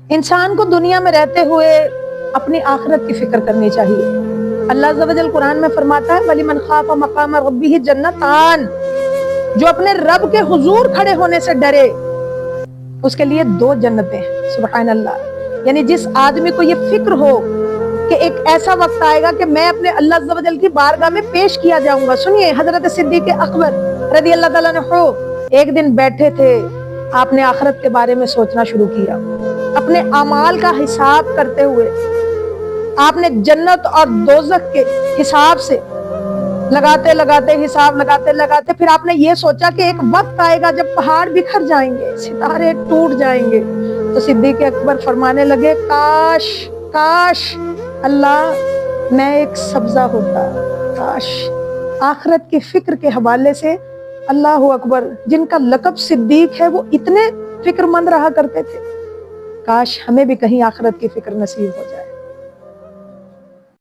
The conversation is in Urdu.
انسان کو دنیا میں رہتے ہوئے اپنی آخرت کی فکر کرنی چاہیے۔ اللہ عز و جل قرآن میں فرماتا ہے وَلِمَنْ خَافَ مَقَامَ رَبِّهِ جَنَّتَانِ، جو اپنے رب کے حضور کھڑے ہونے سے ڈرے اس کے لیے 2 جنتیں ہیں۔ سبحان اللہ، یعنی جس آدمی کو یہ فکر ہو کہ ایک ایسا وقت آئے گا کہ میں اپنے اللہ عز و جل کی بارگاہ میں پیش کیا جاؤں گا۔ سنیے، حضرت صدیق اکبر رضی اللہ تعالیٰ عنہ ایک دن بیٹھے تھے، آپ نے آخرت کے بارے میں سوچنا شروع کیا، اپنے اعمال کا حساب کرتے ہوئے آپ نے جنت اور دوزخ کے حساب سے لگاتے لگاتے پھر آپ نے یہ سوچا کہ ایک وقت آئے گا جب پہاڑ بکھر جائیں گے، ستارے ٹوٹ جائیں گے۔ تو صدیق اکبر فرمانے لگے کاش اللہ میں ایک سبزہ ہوتا، کاش۔ آخرت کی فکر کے حوالے سے اللہ اکبر، جن کا لقب صدیق ہے وہ اتنے فکر مند رہا کرتے تھے، کاش ہمیں بھی کہیں آخرت کی فکر نصیب ہو جائے۔